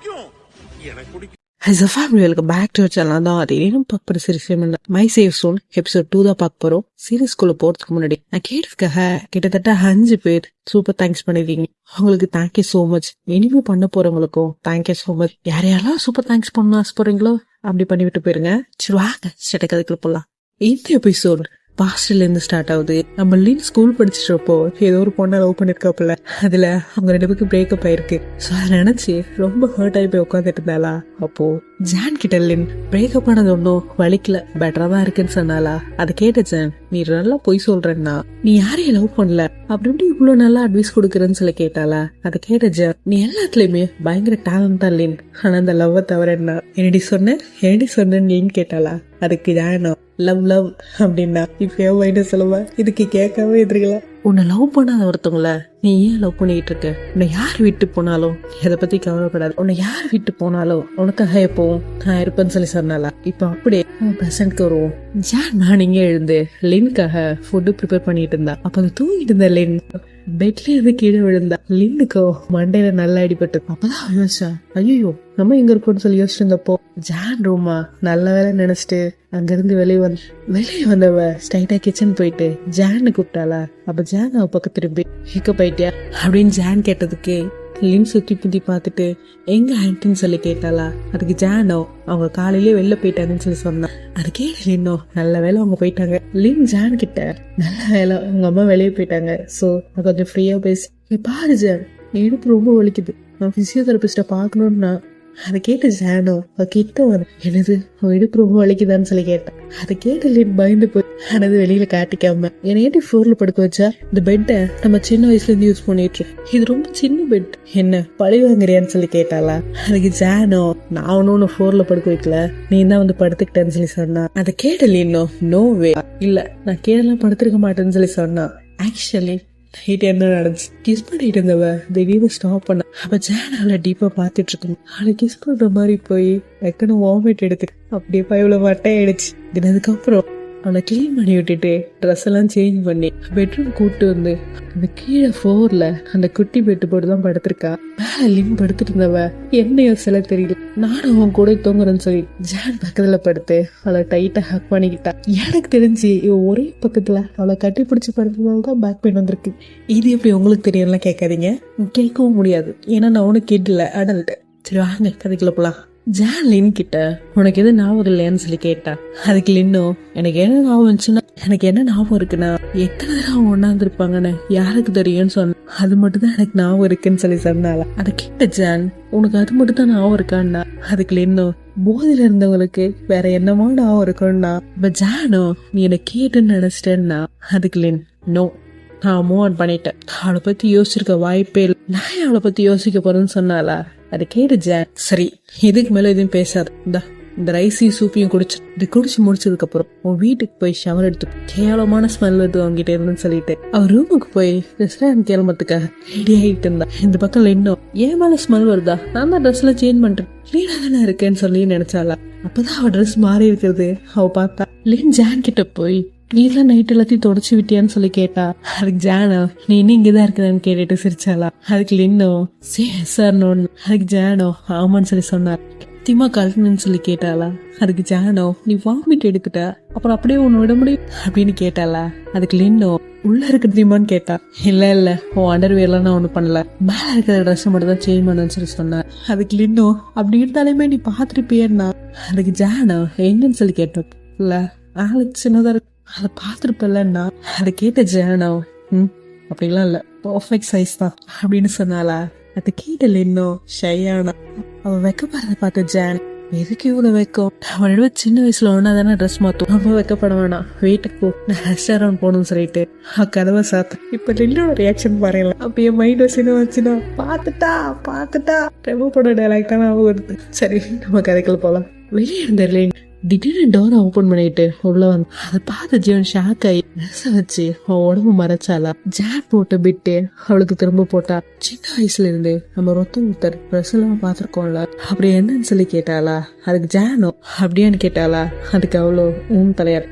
As a family, welcome back to our channel. தான் அது இன்னும் பார்க்குற series my save zone episode 2 தான் பார்க்க போறோம். சீரிஸ்குள்ள போறதுக்கு முன்னாடி நான் கேட்டிருக்க கிட்டத்தட்ட 5 பேர் சூப்பர் தேங்க்ஸ் பண்ணிருக்கீங்க. உங்களுக்கு தேங்க்யூ சோ மச். இனிமே பண்ண போறவங்களுக்கும் தேங்க்யூ சோ மச். யாரையாலும் சூப்பர் தேங்க்ஸ் பண்ண ஆசைப்படுறீங்களோ அப்படி பண்ணிவிட்டு போயிருங்க. சரி வாங்க ஸ்டார்ட் கதைக்குள்ள போலாம். இந்த எபிசோட் பாஸ்ட்ல இருந்து ஸ்டார்ட் ஆகுது. நம்ம லின் ஸ்கூல் படிச்சுட்டப்போ ஏதோ ஒரு பொண்ணை லவ் பண்ணிருக்காப்புல, அதுல அவங்க 2 பேருக்கு பிரேக்கப் ஆயிருக்கு. சோ அதை நினைச்சு ரொம்ப ஹர்ட் ஆகி போய் உட்காந்துட்டு இருந்தாளா. அப்போ ஜான் கிட்ட லின் பிரேக்கப் ஆனது ஒன்னும் வலிக்கல, பெட்டரா தான் இருக்குன்னு சொன்னாலா. அதை கேட்ட ஜான், நீ நல்லா பொய் சொல்றேன்னா நீ யாரையும் லவ் பண்ணல, அப்படி இப்படி இவ்வளவு நல்லா அட்வைஸ் கொடுக்குறேன்னு சொல்லி கேட்டாளா. அதை கேட்ட ஜான், நீ எல்லாத்துலயுமே பயங்கர டேலண்டா லின், ஆனா அந்த லவ் தவிர என்ன என்னடி சொன்னேன்னு லின் கேட்டாளா. அதுக்கு ஜானோ லவ் லவ் அப்படின்னா இப்ப சொல்லுவா. இதுக்கு கேட்கவே எதிர்க்கல. உன்னை லவ் பண்ணாத ஒருத்தவங்கள நீ ஏன் லவ் பண்ணிட்டு இருக்க? உன்னை யார் விட்டு போனாலும் எதை பத்தி கவலைப்படாது. உன்னை யார் விட்டு போனாலும் உனக்காக எப்பவும் நான் இருப்பேன்னு சொல்லி சொன்னாலா. இப்ப அப்படியே பிரசன்ட்க்கு வருவோம். ஜான் மார்னிங்கே எழுந்து லின்காக ஃபுட்டு ப்ரிப்பேர் பண்ணிட்டு இருந்தா. அப்ப அது தூங்கிட்டு இருந்த லின் பெட்ல இருந்து கீழே விழுந்தா. லின்னுக்கோ மண்டையில நல்லா அடிபட்டு. அப்பதான் யோசிச்சா, ஐயோ நம்ம எங்க இருக்கோம்னு சொல்லி யோசிச்சு இருந்தப்போ ஜான் ரூமா நல்ல வேலை நினைச்சிட்டு அங்கிருந்து வெளியே வந்தவ ஸ்ட்ரைட்டா கிச்சன் போயிட்டு ஜான்னு கூப்பிட்டாளா. அப்ப ஜான் அவ பக்கம் திரும்பி ஹிக்கப் ஆயிட்டியா அப்படின்னு ஜான் கேட்டதுக்கு லின் சுத்தி புத்தி பாத்துட்டு எங்க ஆன்டின்னு சொல்லி கேட்டாளா. அதுக்கு ஜானோ அவங்க காலையிலேயே வெளில போயிட்டாங்கன்னு சொல்லி சொன்னான். அது கேட்டு லின்னோ நல்ல வேலை அவங்க போயிட்டாங்க. லின் ஜான் கிட்ட நல்ல வேலை உங்க அம்மா வெளியே போயிட்டாங்க, சோ நான் கொஞ்சம் ஃப்ரீயா பேசி பாரு ஜான் இடுப்பு ரொம்ப வலிக்குது, நான் பிசியோதெரபிஸ்ட பாக்கணும்னா. அதை கேட்டு ஜானோ கிட்ட வந்து எனது இடுப்பு ரொம்ப வலிக்குதான்னு சொல்லி கேட்டேன். அதை கேட்டு லின் பயந்து போய் ஆனது வெளியில காட்டிக்காம என்னை ஏட்டி ஃப்ளோர்ல படுக்க வச்சா. இந்த பெட்டை நம்ம சின்ன வயசுல இருந்து யூஸ் பண்ணிட்டு இருக்கோம், இது ரொம்ப சின்ன பெட், என்ன பழி வாங்குறியான்னு சொல்லி கேட்டாளா. அதுக்கு ஜானோ நான் ஒன்னு ஃப்ளோர்ல படுக்க வைக்கல, நீ தான் வந்து படுத்துக்கிட்டேன்னு சொல்லி சொன்னா. அதை கேட்ட லின்னோ நோ வே, இல்ல நான் கீழெல்லாம் படுத்திருக்க மாட்டேன்னு சொல்லி சொன்னா. ஆக்சுவலி நைட் என்ன நடந்துச்சு, கிஸ் பண்ணிட்டு இருந்தவ திடீர்னு ஸ்டாப் பண்ண. அப்ப ஜான் அவளை டீப்பா பாத்துட்டு இருக்கணும். அவளை கிஸ் பண்ற மாதிரி போய் வெக்கணும் வாமிட் எடுத்து அப்படியே பைவ்ல மட்டை ஆயிடுச்சு. அதுக்கப்புறம் அவளை கிளீன் பண்ணி விட்டுட்டு ட்ரெஸ் எல்லாம் சேஞ்ச் பண்ணி பெட்ரூம் கூட்டு வந்து அந்த கீழே ஃப்ளோர்ல அந்த குட்டி பெட்டு போட்டு தான் படுத்திருக்கா. மேல லின் படுத்துட்டு இருந்தவ என்னையோ சில தெரியல, நானும் அவன் கூட தூங்குறேன்னு சொல்லி ஜான் பக்கத்துல படுத்து அவளை டைட்டா ஹக் பண்ணிக்கிட்டா. எனக்கு தெரிஞ்சு இவ ஒரே பக்கத்துல அவளை கட்டி பிடிச்சி படுத்ததுனாலதான் பேக் பெயின் வந்திருக்கு. இது எப்படி உங்களுக்கு தெரியும்லாம் கேட்காதீங்க, கேட்கவும் முடியாது, ஏன்னா நான் ஒன்னும் கேட்டல அடல்ட். சரி வாங்க கதைக்குள்ள போலாம். ஜான் லின் கிட்ட உனக்கு எது ஞாபகம் இல்லையான்னு சொல்லி கேட்டா. அதுக்கு லின்னோ எனக்கு என்ன ஞாபகம் இருந்துச்சுன்னா, எனக்கு என்ன ஞாபகம் இருக்குன்னா எத்தனை தடவை ஒன்னாந்து இருப்பாங்கன்னு யாருக்கு தெரியும்னு சொன்ன, அது மட்டும் தான் எனக்கு ஞாபகம் இருக்குன்னு சொல்லி சொன்னால. அதை கேட்ட ஜான் உனக்கு அது மட்டும் தான் ஞாபகம் இருக்கான்னா. அதுக்கு லின்னோ போதையில இருந்தவங்களுக்கு வேற என்னமோ ஞாபகம் இருக்கும்னா. இப்ப ஜானோ நீ என்ன கேட்டுன்னு நினைச்சிட்டேன்னா. அதுக்கு லின் நோ நான் மூவ் ஆன் பண்ணிட்டேன், அவளை பத்தி யோசிச்சிருக்க வாய்ப்பே இல்லை, நான் அவளை பத்தி யோசிக்க போறேன்னு சொன்னாலா. அதை கேட்டு ஜான் சரி இதுக்கு மேல எதுவும் பேசாது, இந்த ரைஸையும் சூப்பையும் குடிச்சு முடிச்சதுக்கு அப்புறம் உன் வீட்டுக்கு போய் ஷவர் எடுத்து கேவலமான ஸ்மெல் வருது அவங்ககிட்ட இருந்துன்னு சொல்லிட்டு அவர் ரூமுக்கு போய் ரெஸ்டாரண்ட் கிளம்புறதுக்காக ரெடி ஆகிட்டு இருந்தா. இந்த பக்கம் இன்னும் ஏன் மேல ஸ்மெல் வருதா, நான் தான் ட்ரெஸ் எல்லாம் சேஞ்ச் பண்ணிட்டேன் கிளீனா தானே இருக்கேன்னு சொல்லி நினைச்சாலா. அப்பதான் அவ ட்ரெஸ் மாறி இருக்கிறது அவ பார்த்தா. லின் ஜான் கிட்ட போய் நீதான் நைட் எல்லாத்தையும் தொடச்சு விட்டியான்னு சொல்லி கேட்டா. அதுக்கு ஜானோ நீ இன்னும் இங்கதான் இருக்கிறான்னு கேட்டுட்டு சிரிச்சாலா. அதுக்கு லின்னோ சார் நோன்னு. அதுக்கு ஜானோ ஆமான்னு சொல்லி சொன்னார். திமா கழட்டுன்னு சொல்லி கேட்டாளா. அதுக்கு ஜானோ நீ வாமிட் எடுத்துட்ட அப்புறம் அப்படியே ஒன்னு விட முடியும் அப்படின்னு கேட்டாளா. அதுக்கு லின்னோ உள்ள இருக்கிறதுமான்னு கேட்டா. இல்ல உன் அண்டர்வேர்லாம் நான் ஒண்ணு பண்ணல, மேல இருக்கிற ட்ரெஸ் மட்டும் தான் சேஞ்ச் பண்ணு சொல்லி சொன்னேன். அதுக்கு லின்னோ அப்படி இருந்தாலுமே நீ பாத்துருப்பியன்னா. அதுக்கு ஜானோ என்னன்னு சொல்லி கேட்டோம். இல்ல ஆளுக்கு சின்னதா இருக்கு அதை பாத்துருப்பலன்னா. அதை கேட்ட ஜானோ அப்படிலாம் இல்ல பர்ஃபெக்ட் சைஸ் தான் அப்படின்னு சொன்னாலா. அதை கேட்ட லின்னோ ஷையானா. அவ வெக்கப்படுறத பார்த்த ஜான் எதுக்கு இவ்வளவு வெக்கம், அவனோட சின்ன வயசுல ஒன்னா தானே ட்ரெஸ் மாத்தும், ரொம்ப வெக்கப்பட வேணாம் வீட்டுக்கு போ நான் ரெஸ்டாரண்ட் போகணும்னு சொல்லிட்டு கதவை சாத்த. இப்ப லின்னோட ரியாக்ஷன் பாருங்களா. அப்ப என் மைண்ட் வச்சுன்னு வச்சுனா பாத்துட்டா ரெமோ போட டைலாக்டா நான் வருது. சரி நம்ம கதைக்குள்ள போலாம். வெளியே இருந்த லின் திடீர்னு டோரை ஓபன் பண்ணிட்டு உள்ள வந்து அதை பார்த்து ஜீவன் ஷாக் ஆகி ட்ரெஸ்ஸ வச்சு அவன் உடம்பு மறைச்சாலா. ஜான் போட்டு பிட்டு அவளுக்கு திரும்ப போட்டா. சின்ன வயசுல இருந்து நம்ம ரொத்தமுத்தர் ட்ரெஸ் எல்லாம் பாத்திருக்கோம்ல அப்படி என்னன்னு சொல்லி கேட்டாளா. அதுக்கு ஜானோ அப்படியான்னு கேட்டாளா. அதுக்கு அவ்வளோ தலையார்.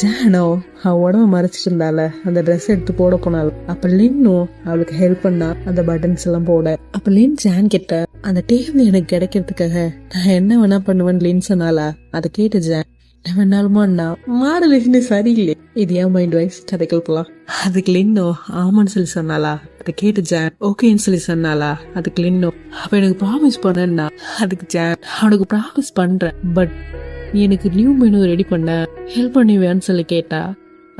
ஜானோ அவ உடம்பு மறைச்சிட்டு இருந்தால அந்த ட்ரெஸ் எடுத்து போட போனாலும் அப்ப லின்னும் அவளுக்கு ஹெல்ப் பண்ணா அந்த பட்டன்ஸ் எல்லாம் போட. அப்ப லின் ஜான் கிட்ட அந்த டேபிள் எனக்கு கிடைக்கிறதுக்காக நான் என்ன வேணா பண்ணுவேன்னு லின் சொன்னாலா? அதை கேட்டு ஜான் என்ன வேணாலுமாண்ணா மாடலேஷனே சரியில்லை, இது ஏன் மைண்ட் வைஸ் கதைகள் போலாம். அதுக்கு லின்னோ ஆமான்னு சொல்லி சொன்னாலா? அதை கேட்டு ஜான் ஓகேன்னு சொல்லி சொன்னாலா? அதுக்கு லின்னோ அப்ப எனக்கு ப்ராமிஸ் பண்ணா? அதுக்கு ஜான் அவனுக்கு ப்ராமிஸ் பண்றேன், பட் நீ எனக்கு நியூ மெனு ரெடி பண்ண ஹெல்ப் பண்ணுவேன்னு சொல்லி கேட்டா.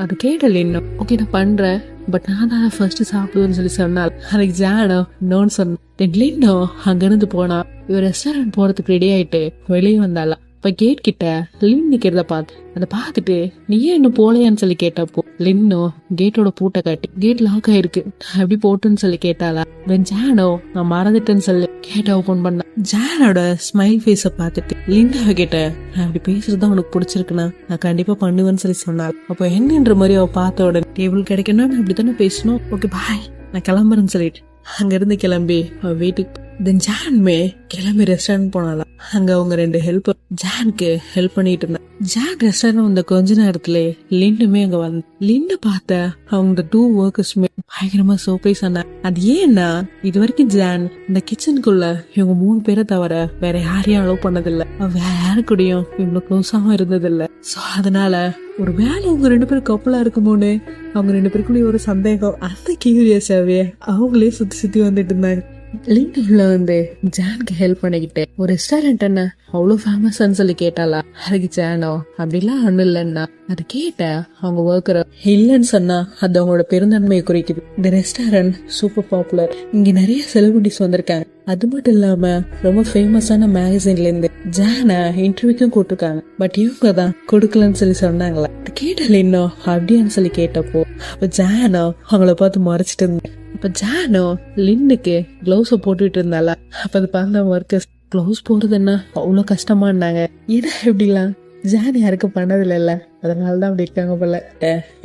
அது கேட்ட லின்னோ ஓகே நான் பண்றேன், பட் நான் தான் ஃபர்ஸ்ட் சாப்பிடுவேன்னு சொல்லி சொன்னால். அதுக்கு ஜானோ நோன்னு சொன்னேன். லின்னோ அங்கிருந்து போனா இவ ரெஸ்டாரண்ட் போறதுக்கு ரெடி ஆயிட்டு வெளியே வந்தாளா? இப்ப கேட் கிட்ட லின் நிக்கிறத பார்த்து அதை பார்த்துட்டு நீ ஏன் இன்னும் போலையான்னு சொல்லி கேட்டப்போ லின்னோ கேட்டோட பூட்டை காட்டி கேட் லாக் ஆயிருக்கு நான் எப்படி போட்டுன்னு சொல்லி கேட்டாளா? தென் ஜானோ நான் மறந்துட்டேன்னு சொல்லி கேட்ட ஓபன் பண்ண. ஜானோட ஸ்மைல் ஃபேஸ பார்த்துட்டு லின்னாவை கேட்ட நான் அப்படி பேசுறதுதான் உனக்கு பிடிச்சிருக்குன்னா நான் கண்டிப்பா பண்ணுவேன்னு சொல்லி சொன்னாள். அப்போ என்னன்ற மாதிரி அவ பார்த்த உடனே டேபிள் கிடைக்கணும்னா நான் அப்படித்தானே பேசணும், ஓகே பாய் நான் கிளம்புறேன்னு சொல்லிட்டு அங்கிருந்து கிளம்பி அவ வீட்டுக்கு. தென் ஜான்மே கிளம்பி ரெஸ்டாரண்ட் போனாலாம். அங்க அவங்க 2 ஹெல்ப்பர் ஜானுக்கு ஹெல்ப் பண்ணிட்டு இருந்தா. ஜான் ரெஸ்டாரண்ட் வந்த கொஞ்ச நேரத்துல லின்னுமே அங்க வந்து லின்னு பார்த்த அவங்க 2 ஒர்க்கர்ஸ்மே பயங்கரமா சர்ப்ரைஸ் ஆனா. அது ஏன்னா இது வரைக்கும் ஜான் இந்த கிச்சனுக்குள்ள இவங்க 3 பேரை தவிர வேற யாரையும் அலோவ் பண்ணதில்ல, வேற யாரு கூடயும் இவ்வளவு க்ளோஸாவும் இருந்ததில்ல. சோ அதனால ஒரு வேலை அவங்க 2 பேரும் கப்பலா இருக்குமோன்னு அவங்க 2 பேருக்குள்ளே ஒரு சந்தேகம். அந்த கியூரியஸாவே அவங்களே சுத்தி சுத்தி வந்துட்டு இருந்தாங்க. லின்னுல வந்து ஜானுக்கு ஹெல்ப் பண்ணிக்கிட்டு ஒரு ரெஸ்டாரண்ட் என்ன அவ்வளவு ஃபேமஸ்ன்னு சொல்லி கேட்டாளா? அதுக்கு ஜானோ அப்படிலாம் ஒண்ணு இல்லைன்னா. அது கேட்ட அவங்க ஒர்க்கர் இல்லைன்னு சொன்னா அது அவங்களோட பெருந்தன்மையை குறிக்குது. இந்த ரெஸ்டாரண்ட் சூப்பர் பாப்புலர், இங்க நிறைய செலிபிரிட்டிஸ் வந்திருக்காங்க, அது மட்டும் இல்லாம ரொம்ப ஃபேமஸான மேகசின்ல இருந்து ஜான இன்டர்வியூக்கும் கூட்டிருக்காங்க, பட் இவங்க தான் கொடுக்கலன்னு சொல்லி சொன்னாங்களா? அது கேட்ட லின்னோ அப்படியான்னு சொல்லி கேட்டப்போ அப்ப ஜானோ அவங்கள பார்த்து மறைச்சிட்டு இருந்தேன். அப்ப ஜானோ லின்னுக்கு கிளவுஸ போட்டுட்டு இருந்தாளா? அப்ப அது பார்த்த ஒர்க்கர்ஸ் கிளவுஸ் போடுறது என்ன அவ்வளவு கஷ்டமானாங்க, ஏன்னா எப்படிலாம் ஜான் யாருக்கும் பண்ணதில்ல இல்ல, அதனாலதான் அப்படி இருக்காங்க போல.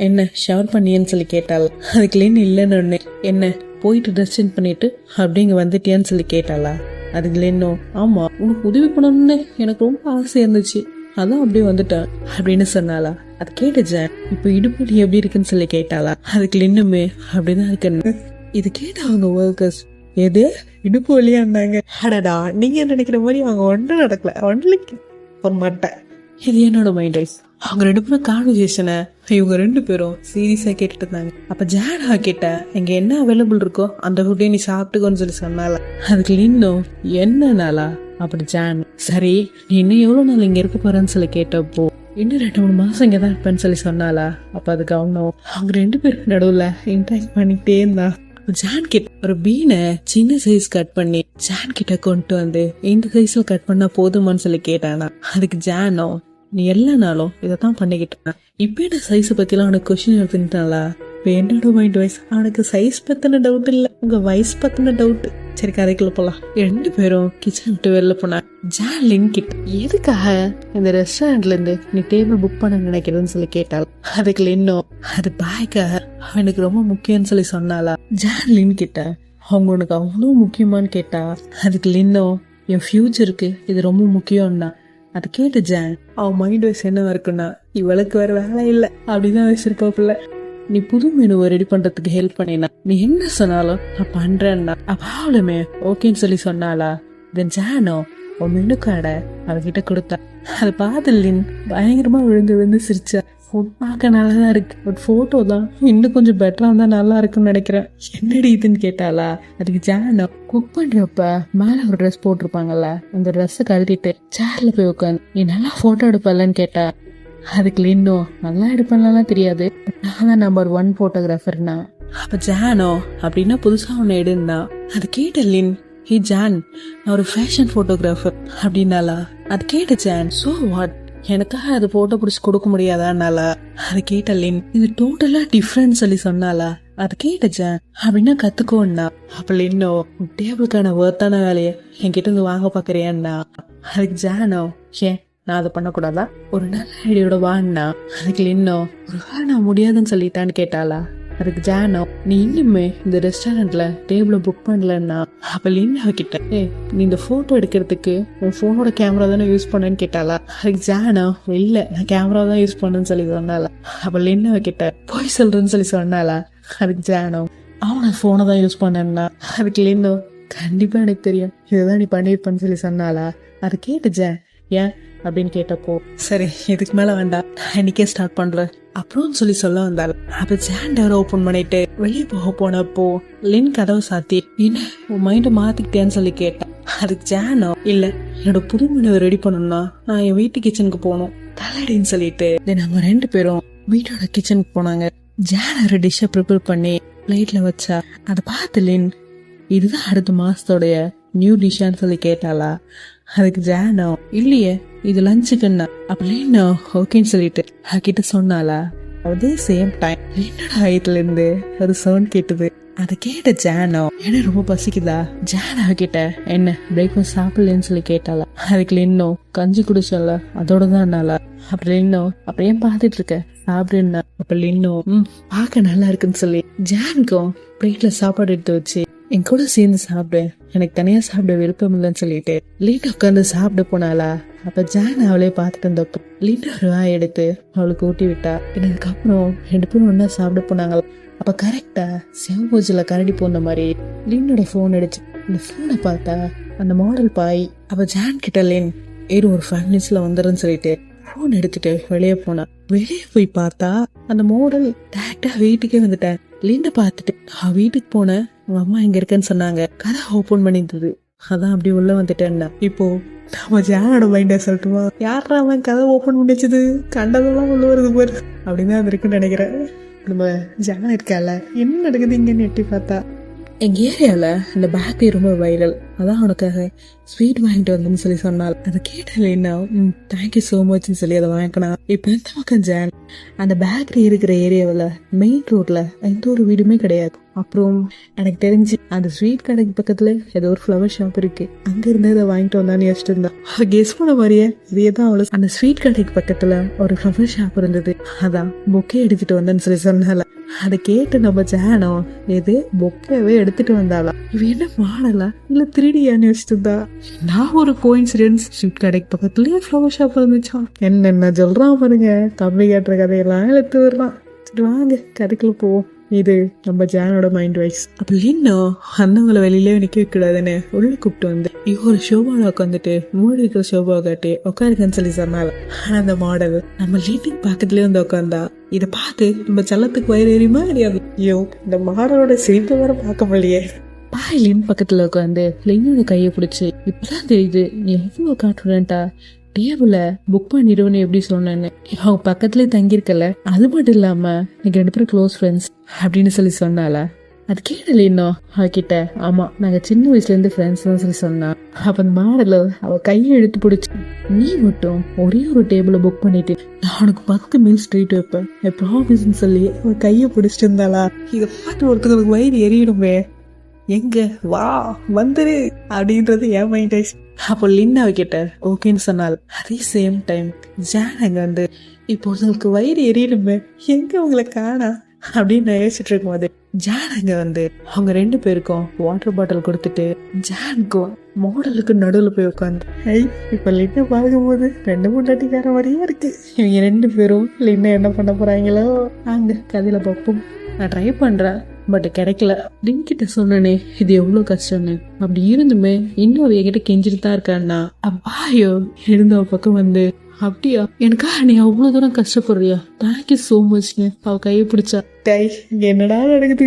என்ன ஷவர் பண்ணியன்னு சொல்லி கேட்டாள். அதுக்கு லின் இல்லைன்னு ஒண்ணு என்ன போயிட்டு ட்ரெஸ் சேஞ்ச் பண்ணிட்டு அப்படிங்க வந்துட்டியான்னு சொல்லி கேட்டாளா? அதுக்கு லின்னோ ஆமா உனக்கு உதவி பண்ணணும்னு எனக்கு ரொம்ப ஆசை இருந்துச்சு, அதான் அப்படியே வந்துட்டேன் அப்படின்னு சொன்னாளா? அது கேட்ட ஜான் இப்ப இடுப்பு எப்படி இருக்குன்னு சொல்லி கேட்டாளா? அதுக்கு லின்னுமே அப்படிதான் இருக்குன்னு. இது கேட்ட அவங்க ஒர்க்கர்ஸ் எது இடுப்பு வழியா இருந்தாங்க. அடடா நீங்க நினைக்கிற மாதிரி அவங்க ஒன்றும் நடக்கல, ஒன்றுக்கு ஒரு மாட்டேன். இது என்னோட மைண்ட் வைஸ். அவங்க 2 பேரும் கான்வர்சேஷனை இவங்க 2 பேரும் சீரியஸா கேட்டுட்டு இருந்தாங்க. அப்ப ஜானா கேட்ட இங்க என்ன அவைலபிள் இருக்கோ அந்த ஃபுட்டே நீ சாப்பிட்டுக்கோன்னு சொல்லி சொன்னால. அதுக்கு இன்னும் என்ன நாளா? அப்படி ஜான் சரி நீ இன்னும் எவ்வளவு நாள் இங்க இருக்க போறேன்னு சொல்லி கேட்டப்போ இன்னும் 2-3 மாசம் இங்கதான் இருப்பேன்னு சொல்லி சொன்னாலா? அப்ப அதுக்கு அவங்க 2 பேருக்கு நடுவுல இன்ட்ராக்ட் பண்ணிட்டே இருந்தா. ஜான் கிட்ட ஒரு பீனை சின்ன சைஸ் கட் பண்ணி ஜான் கிட்ட கொண்டு வந்து இந்த சைஸ்ல கட் பண்ணா போதுமான்னு சொல்லி கேட்டானா? அதுக்கு ஜானோ நீ எல்லா நாளும் இதைத்தான் பண்ணிக்கிட்ட, இப்ப என்ன சைஸ் பத்திலாம் அவனுக்கு கொஸ்டின் எடுத்துட்டாளா? இப்ப என்னோட மைண்ட் வைஸ் அவனுக்கு சைஸ் பத்தின டவுட் இல்ல, உங்க வயசு பத்தின டவுட். சரி கதைக்குள்ள போலாம். 2 பேரும் கிச்சன் விட்டு வெளில போனா. ஜான் லின் கிட்ட எதுக்காக இந்த ரெஸ்டாரண்ட்ல இருந்து நீ டேபிள் புக் பண்ண நினைக்கிறதுன்னு சொல்லி கேட்டாள். அதுக்கு லின்னோ அது பாய்க்காக அவனுக்கு ரொம்ப முக்கியம்னு சொல்லி சொன்னாளா? ஜான் லின் கிட்ட அவங்க உனக்கு அவ்வளவு முக்கியமானு கேட்டா. அதுக்கு லின்னோ என் ஃபியூச்சருக்கு இது ரொம்ப முக்கியம்னா. அது கேட்டு ஜான் அவன் மைண்ட் வைஸ் என்னவா இருக்குன்னா இவளுக்கு வேற வேலை இல்லை அப்படிதான் வச்சிருப்பாப்புல. நீ புது மெனுவை ரெடி பண்றதுக்கு ஹெல்ப் பண்ணினா நீ என்ன சொன்னாலும் நான் பண்றேன்னா அவளுமே ஓகேன்னு சொல்லி சொன்னாளா? தென் ஜானோ ஒரு மெனு கார்டை அவகிட்ட கொடுத்தா. அது பார்த்து லின் பயங்கரமா விழுந்து விழுந்து சிரிச்சா. ஃபுட் பார்க்க நல்லாதான் இருக்கு, பட் போட்டோ தான் இன்னும் கொஞ்சம் பெட்டரா இருந்தா நல்லா இருக்குன்னு நினைக்கிறேன், என்னடி இதுன்னு கேட்டாளா? அதுக்கு ஜானோ குக் பண்றப்ப மேல ஒரு ட்ரெஸ் போட்டிருப்பாங்கல்ல, அந்த ட்ரெஸ்ஸை கழட்டிட்டு சேர்ல போய் உட்காந்து நீ நல்லா போட்டோ எடுப்பலன்னு கேட்டா. அதுக்கு லின்னோ நல்லா எடுப்பேன்லாம் தெரியாது, நான் தான் நம்பர் 1 போட்டோகிராஃபர்னா. அப்ப ஜானோ அப்படின்னா புதுசா ஒன்னு எடுன்னா. அது கேட்ட லின் ஹே ஜான் நான் ஒரு ஃபேஷன் போட்டோகிராஃபர் அப்படின்னாலா? அது கேட்ட ஜான் சோ வாட் எனக்காக அது போட்டோ பிடிச்சி கொடுக்க முடியாதான்னால? அது கேட்ட லின் இது டோட்டலா டிஃப்ரெண்ட் சொல்லி சொன்னாலா? அது கேட்ட ஜான் அப்படின்னா கத்துக்கோன்னா. அப்ப லின்னோ டேபிளுக்கான ஒர்த்தான வேலையை என்கிட்ட இருந்து வாங்க பாக்குறியான்னா. அதுக்கு ஜானோ ஏன் நான் அதை பண்ணக்கூடாதா, ஒரு நல்ல ஐடியோட வான்னா. அதுக்கு லின்னோ ஒரு வேலை நான் முடியாதுன்னு சொல்லிட்டான்னு கேட்டாளா? அதுக்கு ஜானோ நீ இன்னுமே இந்த ரெஸ்டாரண்ட்ல டேபிள புக் பண்ணலன்னா. அப்ப லின்னா கிட்ட நீ இந்த போட்டோ எடுக்கிறதுக்கு உன் போனோட கேமரா தானே யூஸ் பண்ணேன்னு கேட்டாளா? அதுக்கு ஜானோ இல்ல நான் கேமரா தான் யூஸ் பண்ணேன்னு சொல்லி சொன்னால. அப்ப லின்னா கிட்ட போய் சொல்றேன்னு சொல்லி சொன்னாலா? அதுக்கு ஜானோ அவனை போனை தான் யூஸ் பண்ணா. அதுக்கு லின்னோ கண்டிப்பா எனக்கு தெரியும், இதுதான் நீ பண்ணிருப்பன்னு சொல்லி சொன்னாலா. அதை கேட்டுச்சேன். ஏன் அப்படின்னு கேட்டப்போ, சரி இதுக்கு மேல வேண்டாம், இன்னைக்கே ஸ்டார்ட் பண்றேன் அப்படின்னு சொல்லி சொல்ல வந்தாள். அப்ப ஜான் டோரை ஓபன் பண்ணிட்டு வெளியே போனப்போ லின் கதவை சாத்தி, என்ன உன் மைண்ட மாத்திக்கிட்டேன்னு சொல்லி கேட்டேன். அதுக்கு ஜானோ, இல்ல என்னோட புது மனைவை ரெடி பண்ணணும்னா நான் என் வீட்டு கிச்சனுக்கு போகணும் தலடின்னு சொல்லிட்டு நாங்க 2 பேரும் வீட்டோட கிச்சனுக்கு போனாங்க. ஜான் ஒரு டிஷ்ஷை ப்ரிப்பேர் பண்ணி பிளேட்ல வச்சா. அதை பார்த்து லின், இதுதான் அடுத்த மாசத்தோடைய நியூ டிஷ்ஷான்னு சொல்லி கேட்டாளா. அதுக்கு ஜானோ, இல்லையே இது லஞ்சுக்குன்னா. அப்ப லின் ஓகேன்னு சொல்லிட்டு அவகிட்ட சொன்னாளா. அதே சேம் டைம் லின்னோட வயிற்றுல இருந்து ஒரு சவுண்ட் கேட்டுது. அதை கேட்ட ஜானோ, என்ன ரொம்ப பசிக்குதா. ஜான் அவகிட்ட என்ன பிரேக்ஃபாஸ்ட் சாப்பிடலன்னு சொல்லி கேட்டாளா. அதுக்கு லின்னோ, கஞ்சி குடிச்சல அதோட தான் நாளா. அப்படி லின்னோ, அப்புறம் ஏன் பாத்துட்டு இருக்க சாப்பிடுன்னா. அப்ப லின்னோ, பார்க்க நல்லா இருக்குன்னு சொல்லி ஜானுக்கும் பிளேட்ல சாப்பாடு எடுத்து வச்சு என் கூட சேர்ந்து சாப்பிடு, எனக்கு தனியா சாப்பிட விருப்பம் இல்லைன்னு சொல்லிட்டு லின் உட்காந்து சாப்பிட போனாளா. அப்ப ஜான் அவளே பார்த்துட்டு இருந்தப்போ லின் ஒரு வாய் எடுத்து அவளுக்கு ஊட்டி விட்டா. இதுக்கப்புறம் 2 பேரும் ஒன்னா சாப்பிட போனாங்களா. அப்ப கரெக்டா செவபூஜில கரடி போன மாதிரி லின்னோட போன் அடிச்சு. இந்த போனை பார்த்தா அந்த மாடல் பாய். அப்ப ஜான் கிட்ட லின், ஒரு 5 மினிட்ஸ்ல வந்துருன்னு சொல்லிட்டு போன் எடுத்துட்டு வெளியே போனா. வெளியே போய் பார்த்தா அந்த மாடல் டேரக்டா வீட்டுக்கே வந்துட்டேன். லின்ன பார்த்துட்டு வீட்டுக்கு போன உங்க அம்மா எங்க இருக்கேன்னு சொன்னாங்க. கதை ஓபன் பண்ணிருந்தது. அதான் அப்படி உள்ள வந்துட்டேன்னா. இப்போ நம்ம ஜானோட மைண்ட சொல்லட்டுமா, யாரா அவன் கதை ஓபன் பண்ணிச்சது, கண்டதெல்லாம் உள்ள வருது பாரு அப்படின்னு அது இருக்குன்னு நினைக்கிறேன். நம்ம ஜான் இருக்கால, என்ன நடக்குது இங்கன்னு எட்டி பார்த்தா எங்க ஏரியால இந்த பேக்கரி ரொம்ப வைரல், அதான் அவனுக்காக ஸ்வீட் வாங்கிட்டு வந்தேன்னு சொல்லி சொன்னால். அதை கேட்டல என்ன, தேங்க்யூ சோ மச்ன்னு சொல்லி அதை வாங்கினா. இப்ப எந்த பக்கம் ஜான் அந்த பேக்கரி இருக்கிற ஏரியாவில் மெயின் ரோட்ல எந்த ஒரு வீடுமே கிடையாது. அப்புறம் எனக்கு தெரிஞ்சு அந்த ஸ்வீட் கடைக்கு பக்கத்துல ஏதோ ஒரு ஃப்ளவர் ஷாப் இருக்கு, அங்க இருந்து அதை வாங்கிட்டு வந்தான்னு யோசிச்சுட்டு இருந்தான். அவ கெஸ் பண்ண மாதிரியே இதே தான் அவளு. அந்த ஸ்வீட் கடைக்கு பக்கத்துல ஒரு ஃப்ளவர் ஷாப் இருந்தது, அதான் பொக்கே எடுத்துட்டு வந்தேன்னு சொல்லி சொன்னால. அதை கேட்டு நம்ம ஜானோ, எது பொக்கேவே எடுத்துட்டு வந்தாளா, இவ என்ன மாடலா இல்ல 3Dயான்னு யோசிச்சுட்டு இருந்தா. நான் ஒரு கோயின்சிடென்ஸ், ஸ்வீட் கடைக்கு பக்கத்துலயே ஃப்ளவர் ஷாப் இருந்துச்சான். என்னென்ன சொல்றான் பாருங்க, தம்பி கேட்டுற கதையெல்லாம் எடுத்து வர்றான். சரி வாங்க கதைக்குள்ள போவோம். இது நம்ம ஜானோட மைண்ட் வைஸ். அப்படி இன்னும் அந்தவங்களை வெளியிலே நிக்க வைக்கூடாதுன்னு உள்ள கூப்பிட்டு வந்து ஒரு ஷோபால உட்காந்துட்டு மூடி இருக்கிற ஷோபா காட்டி உட்காருக்கன்னு சொல்லி சொன்னால. ஆனா அந்த மாடல் நம்ம லீட்டிங் பக்கத்துலயே வந்து உட்காந்தா. இதை பார்த்து நம்ம செல்லத்துக்கு வயிறு எரியுமா அறியாது. ஐயோ இந்த மாடலோட சிரிப்பை வேற பார்க்க முடியலையே. பாய் லின் பக்கத்துல உட்காந்து லின்னோட கையை பிடிச்சு, இப்பதான் தெரியுது நீ எவ்வளவு கான்ஃபிடென்ட்டா டேபிள புக் பண்ணிடுவேன்னு எப்படி சொன்னேன்னு. அவங்க பக்கத்துலயே தங்கியிருக்கல, அது மட்டும் இல்லாம நீங்க 2 பேரும் க்ளோஸ் ஃப்ரெண்ட்ஸ் அப்படின்னு சொல்லி சொன்னால. அது கேட்டல இன்னும் அவகிட்ட, ஆமா நாங்க சின்ன வயசுல இருந்து ஃப்ரெண்ட்ஸ் தான் சொல்லி சொன்னா. அப்ப அந்த மாடல அவ கையை எடுத்து பிடிச்சு, நீ மட்டும் ஒரே ஒரு டேபிள புக் பண்ணிட்டு நான் உனக்கு 10 மீல்ஸ் ட்ரீட் வைப்பேன் ப்ராமிஸ்ன்னு சொல்லி அவ கையை பிடிச்சிட்டு இருந்தாளா. இதை பார்த்து ஒருத்தருக்கு வயிறு எரியணுமே, எங்க வா வந்துரு அப்படின்றது என் மைண்ட் ஆயிடுச்சு. அப்போ லின் அவகிட்ட ஓகேன்னு சொன்னால். அதே சேம் டைம் ஜான் அங்க வந்து, இப்போ உங்களுக்கு வயிறு எரியணுமே, எங்க உங்களை காணா அப்படின்னு நான் யோசிச்சுட்டு இருக்கும் போது ஜான் அங்க வந்து அவங்க 2 பேருக்கும் வாட்டர் பாட்டில் கொடுத்துட்டு ஜானுக்கும் மாடலுக்கு நடுவில் போய் உட்காந்து, இப்ப லின்ன பார்க்கும் போது 2 பொண்டாட்டிக்கார மாதிரியே இருக்கு. இவங்க 2 பேரும் லின்ன என்ன பண்ண போறாங்களோ அங்க கதையில பார்ப்போம். நான் ட்ரை பண்றேன், பட் கிடைக்கல. லின் கிட்ட சொன்னனே இது எவ்வளவு கஷ்டம்னு. அப்படி இருந்துமே இன்னும் என்கிட்ட கெஞ்சிட்டு தான் இருக்கான்னா. அப்பாயோ இருந்த பக்கம் வந்து, அப்படியா எனக்கா நீ அவ்வளவு தூரம் கஷ்டப்படுறியா, தேங்க்யூ சோ மச்னு அவ கையை பிடிச்சா. டை என்னடா நடக்குது,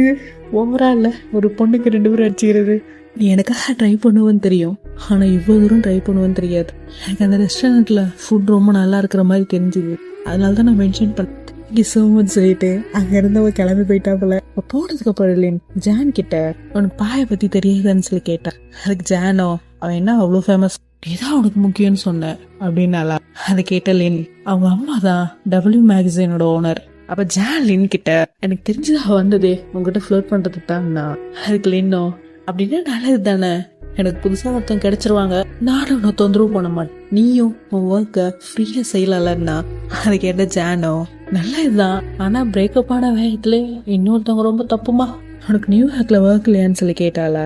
ஓவரா இல்ல ஒரு பொண்ணுக்கு 2 பேரும் அடிச்சுக்கிறது. நீ எனக்காக ட்ரை பண்ணுவேன்னு தெரியும், ஆனா இவ்வளவு தூரம் ட்ரை பண்ணுவேன்னு தெரியாது. எனக்கு அந்த ரெஸ்டாரண்ட்ல ஃபுட் ரொம்ப நல்லா இருக்கிற மாதிரி தெரிஞ்சுது, அதனாலதான் நான் மென்ஷன் பண்ணேன் சோ மச் சொல்லிட்டு அங்க இருந்தவ கிளம்பி போயிட்டா போல. போனதுக்கு அப்புறம் ஜான் கிட்ட உனக்கு பாய பத்தி தெரியாதுன்னு சொல்லி கேட்டா. அதுக்கு ஜானோ, அவன் என்ன அவ்வளவு ஃபேமஸ், இதான் உனக்கு முக்கியம்னு சொன்ன அப்படின்னாலா. அதை கேட்ட லின், அவங்க அம்மா தான் W மேகசினோட ஓனர். அப்ப ஜான் லின் கிட்ட, எனக்கு தெரிஞ்சதா வந்ததே உங்ககிட்ட ஃப்ளோட் பண்றதுக்கு தான்னா. அதுக்கு லின்னோ, அப்படின்னா நல்லது தானே, எனக்கு புதுசா ஒருத்தன் கிடைச்சிருவாங்க, நானும் உன்னை தொந்தரவு பண்ண மாட்டேன், நீயும் உன் ஒர்க்க ஃப்ரீயா செய்யலாம்னா. அதை கேட்ட ஜானோ, நல்லதுதான், ஆனா பிரேக்கப் ஆன வேகத்துல இன்னொருத்தவங்க ரொம்ப தப்புமா, உனக்கு நியூயார்க்ல ஒர்க் இல்லையான்னு சொல்லி கேட்டாளா.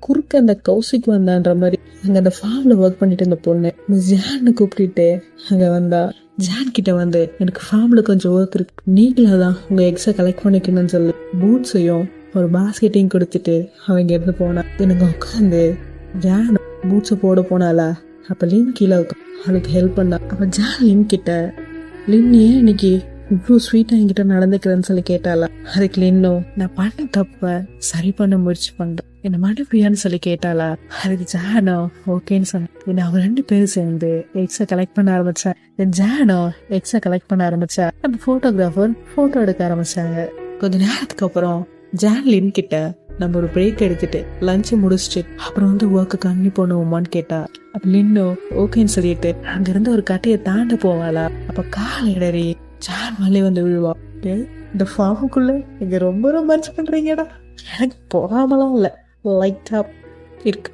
குறுக்க அந்த கௌசிக் வந்தான்ற மாதிரி அங்க அந்த ஃபார்ம்ல ஒர்க் பண்ணிட்டு இருந்த பொண்ணு மிஸ் ஜான்னு கூப்பிட்டு அங்க வந்தா. ஜான் கிட்ட வந்து எனக்கு ஃபார்ம்ல கொஞ்சம் ஒர்க் இருக்கு, நீங்களா தான் உங்க எக்ஸை கலெக்ட் பண்ணிக்கணும்னு சொல்லி பூட்ஸையும் ஒரு பாஸ்கெட்டையும் கொடுத்துட்டு அவங்க இருந்து போனா. எனக்கு உட்காந்து ஜான் பூட்ஸை போட போனாலா, அப்ப லின் கீழே அவளுக்கு ஹெல்ப் பண்ணா. அப்ப ஜான் லின் கிட்ட லின் ஏன் இன்னைக்கு இவ்வளோ ஸ்வீட்டா என்கிட்ட நடந்துக்கிறேன்னு சொல்லி கேட்டாளா. அதுக்கு லின்னோ நான் பண்ண தப்ப சரி பண்ண முயற்சி பண்றேன், என்ன மறுபடியான்னு சொல்லி கேட்டாளா. அதுக்கு ஜானோ ஓகேன்னு சொன்னேன். அவங்க 2 பேரும் சேர்ந்து எக்ஸை கலெக்ட் பண்ண ஆரம்பிச்சா. ஜானோ எக்ஸை கலெக்ட் பண்ண ஆரம்பிச்சா. அந்த போட்டோகிராஃபர் போட்டோ எடுக்க ஆரம்பிச்சாங்க. கொஞ்ச நேரத்துக்கு அப்புறம் ஜான் லின் கிட்ட நம்ம ஒரு பிரேக் எடுத்துட்டு லஞ்சை முடிச்சுட்டு அப்புறம் வந்து ஒர்க்கு கம்மி பண்ணுவோமான்னு கேட்டா. அப்ப லின்னோ ஓகேன்னு சொல்லிட்டு அங்க இருந்து ஒரு கட்டையை தாண்ட போவாளா. அப்ப கால் இடறி ஜான் மேலே வந்து விழுவா. இந்த ஃபார்முக்குள்ள நீங்க ரொம்ப ரொமான்ஸ் பண்றீங்கடா, எனக்கு போகாமலாம் இல்ல, லைட்டா இருக்கு.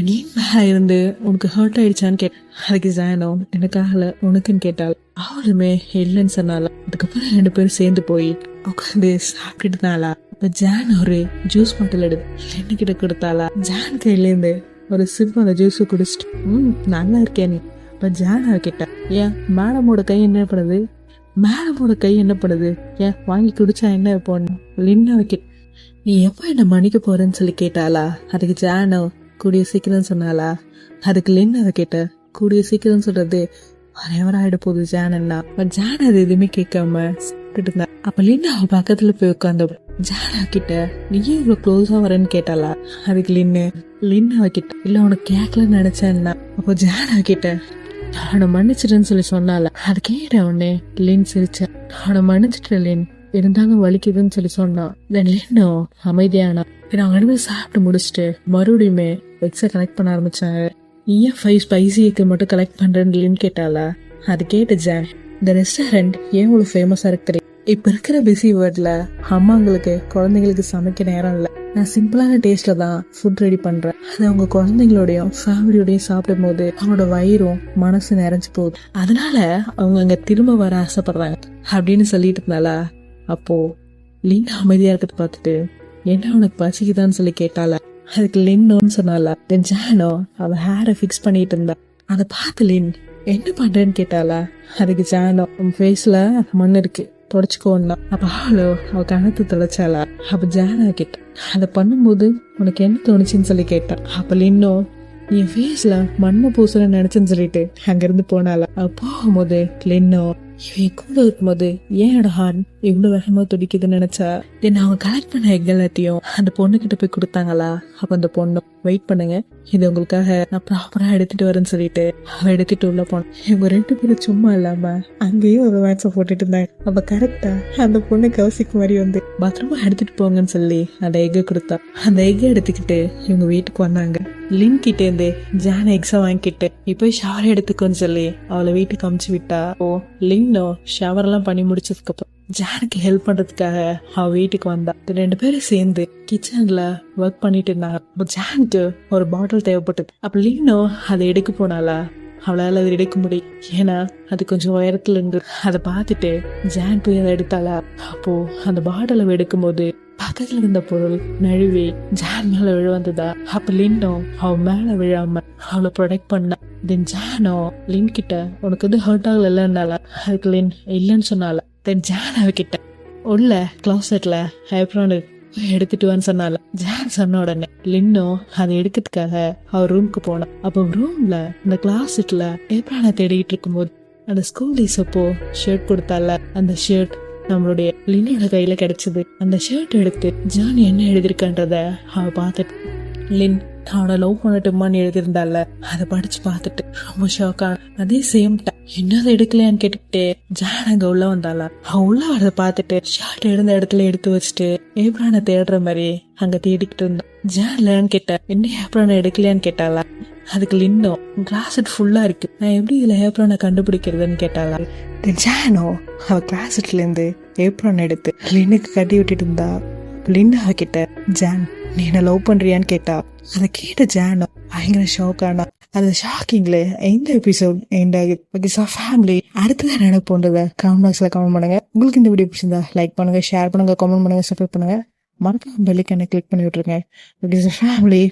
நீ மேல இருந்து உனக்கு ஹர்ட் ஆயிடுச்சான்னு கேட்ட. அதுக்கு ஜானோ எனக்காகல உனக்குன்னு கேட்டாள். அவளுமே இல்லைன்னு சொன்னால. அதுக்கப்புறம் 2 பேரும் சேர்ந்து போய் உட்காந்து சாப்பிட்டுட்டு இருந்தாளா. இப்ப ஜான் ஒரு ஜூஸ் பாட்டில் எடுத்து என்ன கிட்ட கொடுத்தாளா. ஜான் கையில இருந்து ஒரு சிப் அந்த ஜூஸ் குடிச்சிட்டு நல்லா இருக்கேன் நீ. இப்ப ஜான் கிட்ட ஏன் மேடமோட கை என்ன பண்ணுது, மேடமோட கை என்ன பண்ணுது, ஏன் வாங்கி குடிச்சா என்ன போன லின்ன வைக்க நீ எப்ப என்ன மன்னிக்க போறேன்னு சொல்லி கேட்டாளா. அதுக்கு ஜானோ கூடிய சீக்கிரம் சொன்னாளா. அதுக்கு லின்ன கேட்ட கூடிய சீக்கிரம் சொல்றது வரவராயிட போகுது ஜானன்னா. ஜான் அது எதுவுமே கேட்காம சாப்பிட்டுட்டு இருந்தா. அப்ப லின்னா அவ பக்கத்துல போய் உட்காந்து ஜானா கிட்ட நீ ஏன் இவ்வளவு க்ளோஸா வரேன்னு கேட்டாளா. அதுக்கு லின்னா கிட்ட இல்ல உனக்கு கேட்கலன்னு நினைச்சேன்னா. அப்போ ஜானா கிட்ட அவனை மன்னிச்சிட்டேன்னு சொல்லி சொன்னால. அது கேட்ட உடனே லின் சிரிச்சா. அவனை மன்னிச்சிட்ட லின், இருந்தாலும் வலிக்குதுன்னு சொல்லி சொன்னான். லின்னோ அமைதியானா. அவங்க 2 பேரும் சாப்பிட்டு முடிச்சுட்டு மறுபடியுமே எக்ஸை கலெக்ட் பண்ண ஆரம்பிச்சாங்க. ஏன் 5 ஸ்பைசி எக்கு மட்டும் கலெக்ட் பண்றேன்னு லின் கேட்டாளா. அது கேட்டு ஜான் இந்த ரெஸ்டாரண்ட் ஏன் இவ்வளவு ஃபேமஸா இருக்கு, இப்ப இருக்கிற பிஸி வேர்ட்ல அம்மாங்களுக்கு குழந்தைங்களுக்கு சமைக்க நேரம் இல்ல, நான் சிம்பிளான டேஸ்ட்ல தான் ஃபுட் ரெடி பண்றேன், அது அவங்க குழந்தைங்களோடையும் ஃபேமிலியோடையும் சாப்பிடும் போது அவங்களோட வயிறும் மனசு நிறைஞ்சு போகுது, அதனால அவங்க அங்க திரும்ப வர ஆசைப்படுறாங்க அப்படின்னு சொல்லிட்டு இருந்தாளா. அப்போ லின் அமைதியா இருக்கிறத பார்த்துட்டு என்ன உனக்கு பசிக்குதான்னு சொல்லி கேட்டாளா. அதுக்கு லின்னோன்னு சொன்னால. ஜானோ அவ ஹேரை ஃபிக்ஸ் பண்ணிட்டு இருந்தா. அதை பார்த்து லின் என்ன பண்றேன்னு கேட்டாளா. அதுக்கு ஜானோ உன் ஃபேஸ்ல மண் இருக்கு தொடச்சுக்கோன்னா. அப்ப அவ கணத்து தொலைச்சாளா. அப்ப ஜானா கிட்ட அதை பண்ணும்போது உனக்கு என்ன தோணுச்சுன்னு சொல்லி கேட்டான். அப்ப லின்னோ நீ ஃபேஸ்ல மண்ணை பூசல நினைச்சுன்னு சொல்லிட்டு அங்க இருந்து போனாளா. அவ போகும்போது லின்னோ இவன் கூட இருக்கும்போது ஏன் ஹார்ட் இவ்வளவு வேகமா துடிக்குதுன்னு நினைச்சா. தென் அவங்க கலெக்ட் பண்ண எக் எல்லாத்தையும் அந்த பொண்ணு கிட்ட போய் கொடுத்தாங்களா. அப்ப அந்த பொண்ணு வெயிட் பண்ணுங்க, இது உங்களுக்காக நான் ப்ராப்பரா எடுத்துட்டு வரேன்னு சொல்லிட்டு அவ எடுத்துட்டு உள்ள போன. இவங்க 2 பேரும் சும்மா இல்லாம அங்கேயும் ஒரு மேட்ச போட்டுட்டு இருந்தாங்க. அப்ப கரெக்டா அந்த பொண்ணு கௌசிக் மாதிரி வந்து பத்திரமா எடுத்துட்டு போங்கன்னு சொல்லி அந்த எக்கை கொடுத்தா. அந்த எக்கை எடுத்துக்கிட்டு இவங்க வீட்டுக்கு வந்தாங்க. லின் கிட்டே இருந்து ஜான எக்ஸா வாங்கிட்டு இப்ப ஷவர் எடுத்துக்கோன்னு சொல்லி அவளை வீட்டுக்கு அமுச்சு விட்டா. ஓ லின்னோ ஷவர் எல்லாம் பண்ணி முடிச்சதுக்கு அப்புறம் ஜானுக்கு ஹெல்ப் பண்றதுக்காக அவ வீட்டுக்கு வந்தா. 2 பேரும் சேர்ந்து கிச்சன்ல ஒர்க் பண்ணிட்டு இருந்தாங்க. அப்ப ஜானுக்கு ஒரு பாட்டில் தேவைப்பட்டது. அப்ப லின்னோ அதை எடுக்க போனாலா. அவளால அதை எடுக்க முடியும், ஏன்னா அது கொஞ்சம் உயரத்துல இருந்து. அதை பார்த்துட்டு ஜான் போய் அதை எடுத்தாளா. அப்போ அந்த பாட்டிலை எடுக்கும் போது பக்கத்துல இருந்த பொருள் நழுவி ஜான் மேல விழ வந்ததா. அப்ப லின்னோ அவ மேல விழாம அவளை ப்ரொடெக்ட் பண்ணா. தென் ஜானோ லின் கிட்ட உனக்கு வந்து ஹர்ட் ஆகல இல்லைன்னால. அதுக்கு லின் இல்லைன்னு சொன்னால. தென் ஜான் அவகிட்ட உள்ள கிளாசெட்ல ஏப்ரான் எடுத்துட்டு வான்னு சொன்னால. ஜான் சொன்ன உடனே லின்னோ அதை எடுக்கிறதுக்காக அவர் ரூமுக்கு போனா. அப்போ ரூம்ல இந்த கிளாசெட்ல ஏப்ரானை தேடிட்டு இருக்கும்போது அந்த ஸ்கூல் டேஸ் அப்போ ஷர்ட் கொடுத்தால. அந்த ஷர்ட் நம்மளுடைய லின்னோட கையில கிடைச்சது. அந்த ஷர்ட் எடுத்து ஜான் என்ன எழுதிருக்கன்றத அவ பார்த்துட்டு லின் அவனை லவ் பண்ணட்டுமான்னு எழுதியிருந்தால. அதை படிச்சு பார்த்துட்டு ரொம்ப ஷாக்கா. அதே சேம் டைம் இன்னும் எடுக்கலையான்னு கேட்டுக்கிட்டே ஜான் அங்க உள்ள வந்தாளா. அவன் உள்ள வரத பார்த்துட்டு ஷர்ட் இருந்த இடத்துல எடுத்து வச்சுட்டு ஏப்ரானை தேடுற மாதிரி அங்க தேடிக்கிட்டு இருந்தான். ஜான் இல்லையான்னு கேட்ட என்ன ஏப்ரானை எடுக்கலையான்னு கேட்டாளா. அதுக்கு லின்னோ கிளாசெட் ஃபுல்லா இருக்கு, நான் எப்படி இதுல ஏப்ரானை கண்டுபிடிக்கிறதுன்னு கேட்டாளா. ஜானோ அவ கிளாசெட்ல இருந்து ஏப்ரான் எடுத்து லின்னுக்கு கட்டி விட்டுட்டு இருந்தா. லின்னு அவகிட்ட ஜான் நீ என்ன லவ் பண்றியான்னு கேட்டா. அதை கேட்ட ஜானோ பயங்கர ஷாக் ஆனா. அந்த ஷாக்கிங்ல எந்த எபிசோட் எண்ட் ஆகுது. ஃபேமிலி அடுத்ததான் நினைப்போன்றத கமெண்ட் பாக்ஸ்ல கமெண்ட் பண்ணுங்க. உங்களுக்கு இந்த வீடியோ பிடிச்சிருந்தா லைக் பண்ணுங்க, ஷேர் பண்ணுங்க, கமெண்ட் பண்ணுங்க, சப்ஸ்கிரைப் பண்ணுங்க. மறக்காம பெல்லைக்கான கிளிக் பண்ணி விட்டுருங்க. It is family.